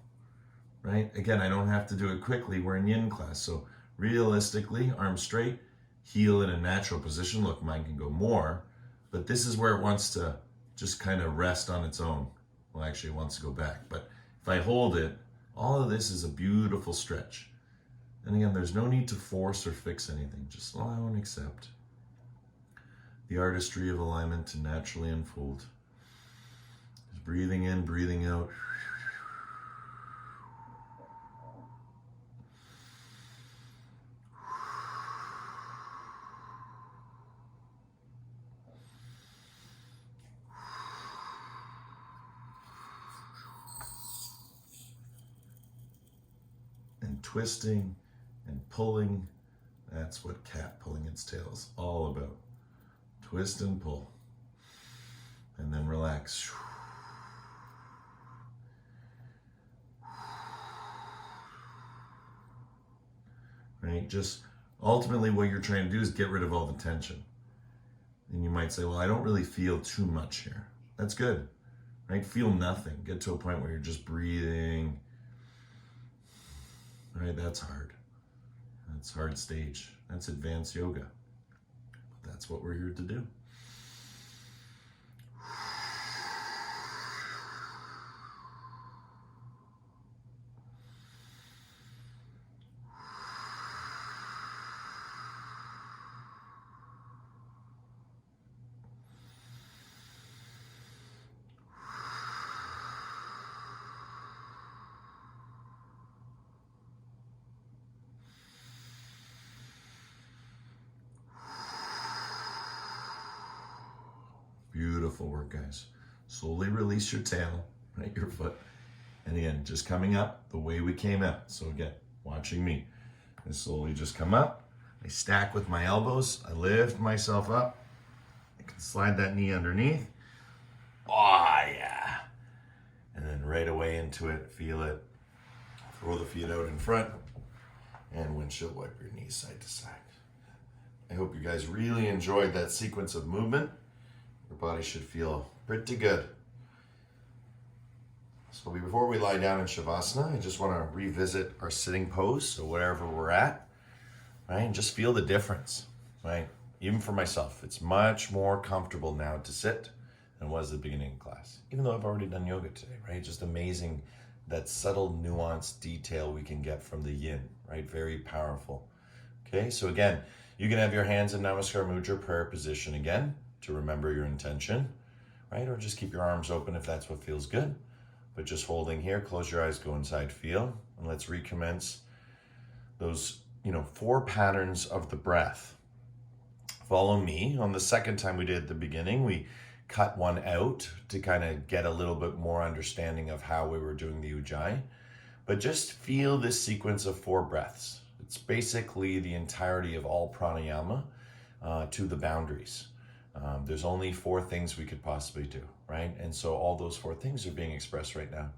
right? Again, I don't have to do it quickly. We're in yin class. So realistically, arms straight, heel in a natural position. Look, mine can go more, but this is where it wants to just kind of rest on its own. Well, actually it wants to go back, but if I hold it, all of this is a beautiful stretch. And again, there's no need to force or fix anything. Just allow and accept the artistry of alignment to naturally unfold. Just breathing in, breathing out. And twisting and pulling. That's what cat pulling its tail is all about. Twist and pull. And then relax. Right? Just ultimately what you're trying to do is get rid of all the tension. And you might say, well, I don't really feel too much here. That's good. Right? Feel nothing. Get to a point where you're just breathing. Right? That's hard. That's hard stage. That's advanced yoga. But that's what we're here to do. Beautiful work, guys. Slowly release your tail, right? Your foot. And again, just coming up the way we came out. So again, watching me. I slowly just come up. I stack with my elbows. I lift myself up. I can slide that knee underneath. Oh, yeah. And then right away into it, feel it. Throw the feet out in front. And windshield wipe your knees side to side. I hope you guys really enjoyed that sequence of movement. Your body should feel pretty good. So before we lie down in Shavasana, I just want to revisit our sitting pose. So wherever we're at, right, and just feel the difference, right? Even for myself, it's much more comfortable now to sit than it was at the beginning of class. Even though I've already done yoga today, right? Just amazing that subtle nuanced detail we can get from the yin, right? Very powerful. Okay, so again, you can have your hands in Namaskar Mudra prayer position again to remember your intention, right? Or just keep your arms open if that's what feels good. But just holding here, close your eyes, go inside, feel, and let's recommence those, 4 patterns of the breath. Follow me. On the second time we did at the beginning, we cut one out to kind of get a little bit more understanding of how we were doing the Ujjayi. But just feel this sequence of 4 breaths. It's basically the entirety of all pranayama to the boundaries. There's only 4 things we could possibly do, right? And so all those 4 things are being expressed right now.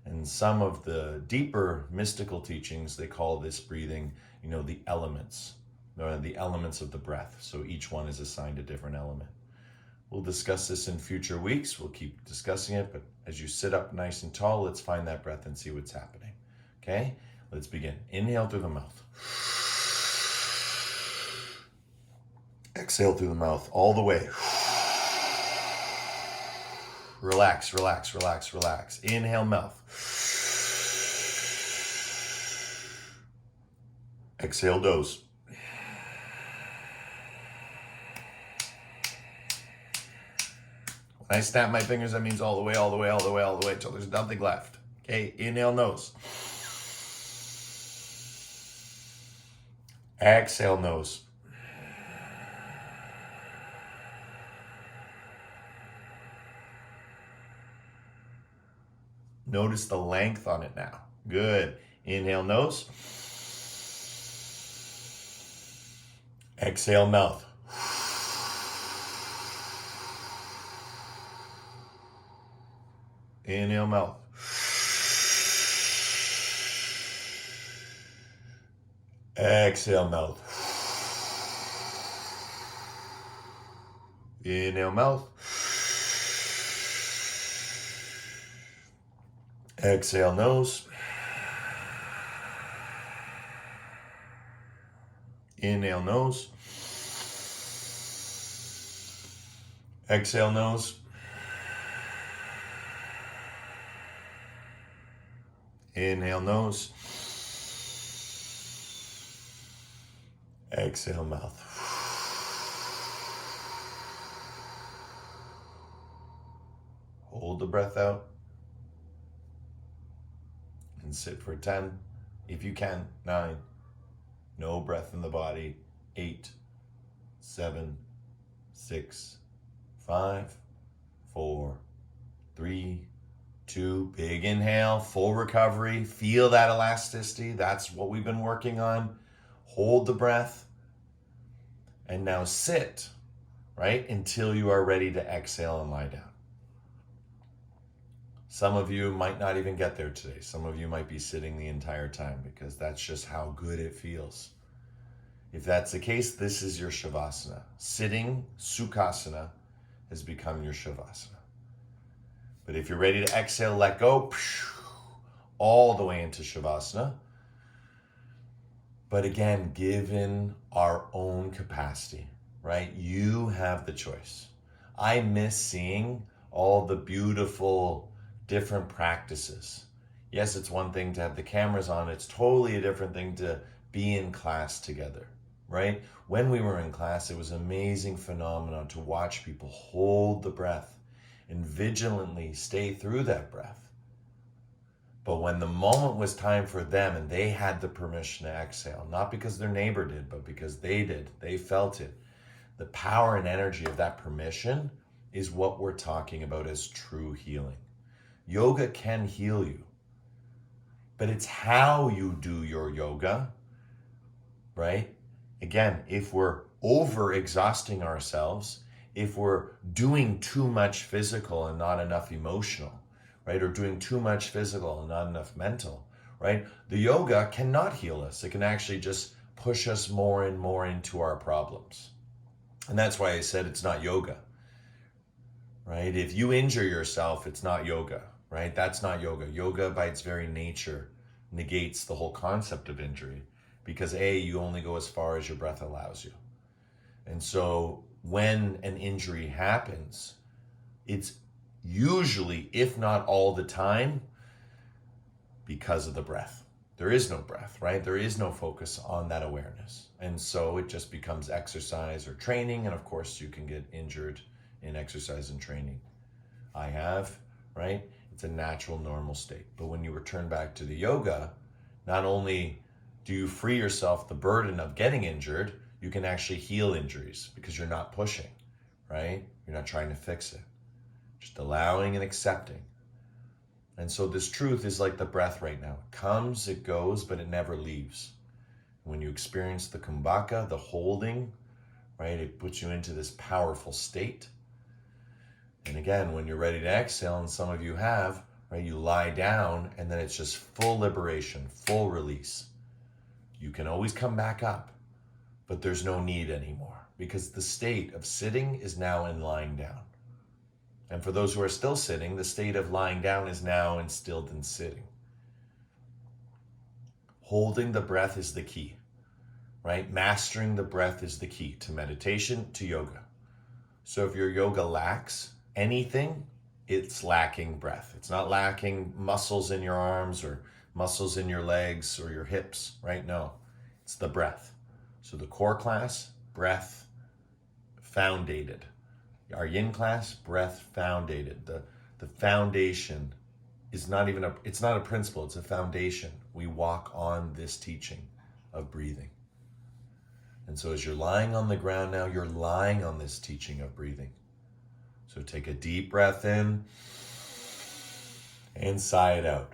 And some of the deeper mystical teachings, they call this breathing, the elements of the breath. So each one is assigned a different element. We'll discuss this in future weeks. We'll keep discussing it, but as you sit up nice and tall, let's find that breath and see what's happening. Okay, let's begin. Inhale through the mouth. Exhale through the mouth all the way. Relax, relax, relax, relax. Inhale, mouth. Exhale, nose. When I snap my fingers, that means all the way, all the way, all the way, all the way, until there's nothing left. Okay, inhale, nose. Exhale, nose. Notice the length on it now. Good. Inhale, nose. Exhale, mouth. Inhale, mouth. Exhale, mouth. Inhale, mouth. Exhale, nose. Inhale, nose. Exhale, nose. Inhale, nose. Exhale, mouth. Hold the breath out and sit for 10. If you can, 9. No breath in the body. 8, 7, 6, 5, 4, 3, 2. Big inhale, full recovery. Feel that elasticity. That's what we've been working on. Hold the breath. And now sit, right, until you are ready to exhale and lie down. Some of you might not even get there today. Some of you might be sitting the entire time because that's just how good it feels. If that's the case, this is your Shavasana. Sitting, Sukhasana, has become your Shavasana. But if you're ready to exhale, let go, all the way into Shavasana. But again, given our own capacity, right? You have the choice. I miss seeing all the beautiful different practices. Yes, it's one thing to have the cameras on. It's totally a different thing to be in class together, right? When we were in class, it was an amazing phenomenon to watch people hold the breath and vigilantly stay through that breath. But when the moment was time for them and they had the permission to exhale, not because their neighbor did, but because they did, they felt it. The power and energy of that permission is what we're talking about as true healing. Yoga can heal you, but it's how you do your yoga, right? Again, if we're over-exhausting ourselves, if we're doing too much physical and not enough emotional, right? Or doing too much physical and not enough mental, right? The yoga cannot heal us. It can actually just push us more and more into our problems. And that's why I said it's not yoga, right? If you injure yourself, it's not yoga, right? That's not yoga. Yoga by its very nature negates the whole concept of injury because you only go as far as your breath allows you. And so when an injury happens, it's usually, if not all the time, because of the breath. There is no breath, right? There is no focus on that awareness. And so it just becomes exercise or training. And of course, you can get injured in exercise and training. I have, right? It's a natural, normal state. But when you return back to the yoga, not only do you free yourself the burden of getting injured, you can actually heal injuries because you're not pushing, right? You're not trying to fix it. Just allowing and accepting. And so this truth is like the breath right now. It comes, it goes, but it never leaves. When you experience the kumbhaka, the holding, right, it puts you into this powerful state. And again, when you're ready to exhale, and some of you have, right, you lie down and then it's just full liberation, full release. You can always come back up, but there's no need anymore because the state of sitting is now in lying down. And for those who are still sitting, the state of lying down is now instilled in sitting. Holding the breath is the key, right? Mastering the breath is the key to meditation, to yoga. So if your yoga lacks anything, it's lacking breath. It's not lacking muscles in your arms or muscles in your legs or your hips, right? No, it's the breath. So the core class, breath foundated. Our yin class, breath foundated. The foundation is not even it's not a principle, it's a foundation. We walk on this teaching of breathing. And so as you're lying on the ground now, you're lying on this teaching of breathing. So take a deep breath in and sigh it out.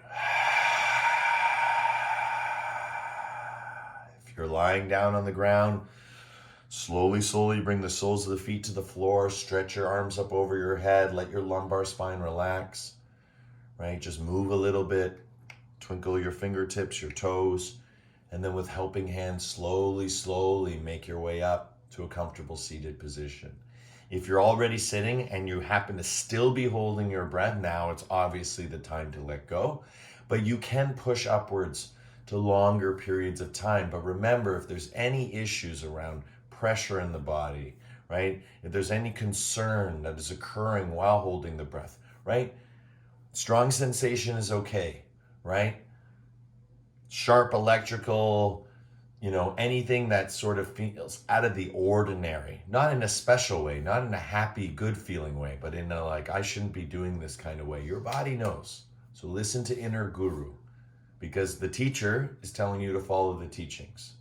If you're lying down on the ground, slowly bring the soles of the feet to the floor. Stretch your arms up over your head. Let your lumbar spine relax, right? Just move a little bit. Twinkle your fingertips, your toes. And then with helping hands, slowly make your way up to a comfortable seated position. If you're already sitting and you happen to still be holding your breath, now it's obviously the time to let go. But you can push upwards to longer periods of time. But remember, if there's any issues around pressure in the body, right? If there's any concern that is occurring while holding the breath, right? Strong sensation is okay, right? Sharp electrical, anything that sort of feels out of the ordinary, not in a special way, not in a happy, good feeling way, but in a like, I shouldn't be doing this kind of way. Your body knows. So listen to inner guru, because the teacher is telling you to follow the teachings,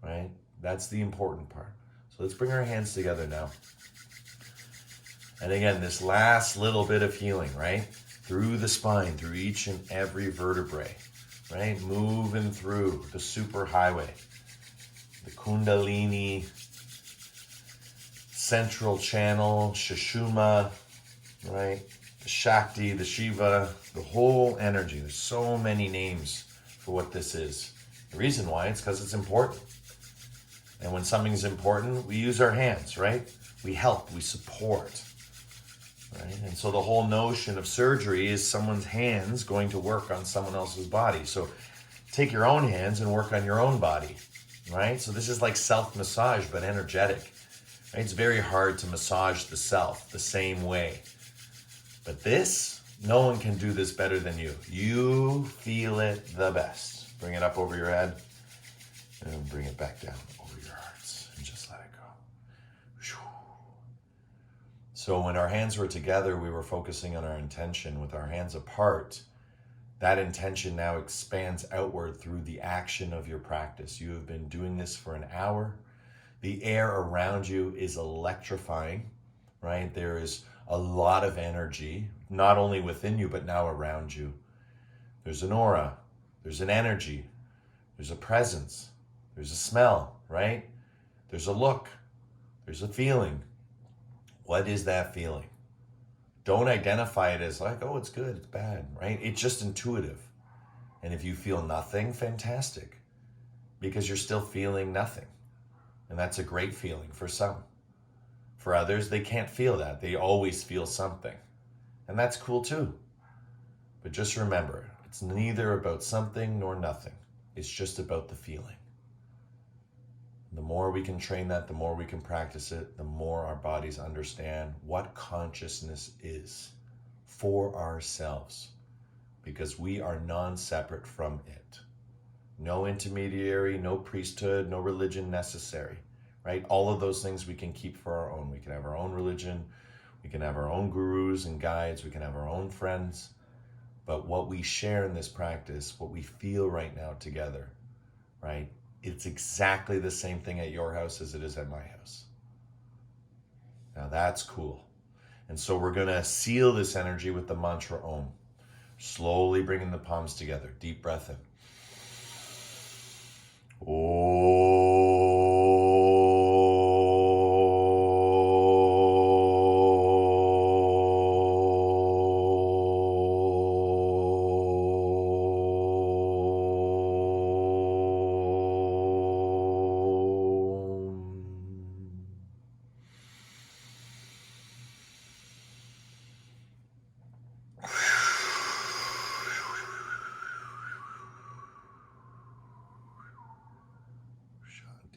right? That's the important part. So let's bring our hands together now. And again, this last little bit of healing, right? Through the spine, through each and every vertebrae, right? Moving through the superhighway, the Kundalini, central channel, Sushumna, right? The Shakti, the Shiva, the whole energy. There's so many names for what this is. The reason why, it's because it's important. And when something's important, we use our hands, right? We help, we support, right? And so the whole notion of surgery is someone's hands going to work on someone else's body. So take your own hands and work on your own body, right? So this is like self-massage, but energetic. Right? It's very hard to massage the self the same way. But this, no one can do this better than you. You feel it the best. Bring it up over your head and bring it back down over your hearts and just let it go. So when our hands were together, we were focusing on our intention. With our hands apart, that intention now expands outward through the action of your practice. You have been doing this for an hour. The air around you is electrifying, right? There is a lot of energy, not only within you, but now around you. There's an aura, there's an energy, there's a presence, there's a smell, right? There's a look, there's a feeling. What is that feeling? Don't identify it as like, oh, it's good, it's bad, right? It's just intuitive. And if you feel nothing, fantastic, because you're still feeling nothing. And that's a great feeling for some. For others, they can't feel that. They always feel something. And that's cool too. But just remember, it's neither about something nor nothing. It's just about the feeling. The more we can train that, the more we can practice it, the more our bodies understand what consciousness is for ourselves. Because we are non-separate from it. No intermediary, no priesthood, no religion necessary. Right? All of those things we can keep for our own. We can have our own religion. We can have our own gurus and guides. We can have our own friends. But what we share in this practice, what we feel right now together, right? It's exactly the same thing at your house as it is at my house. Now that's cool. And so we're going to seal this energy with the mantra Om. Slowly bringing the palms together. Deep breath in.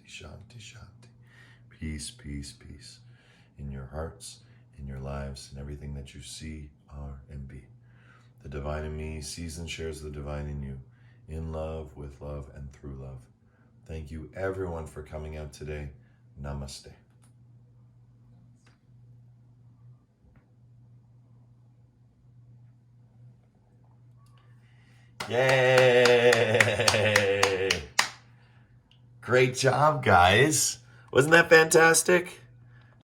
Shanti, shanti. Peace, peace, peace. In your hearts, in your lives, in everything that you see, are, and be. The divine in me sees and shares the divine in you. In love, with love, and through love. Thank you everyone for coming out today. Namaste. Yay! Great job, guys. Wasn't that fantastic?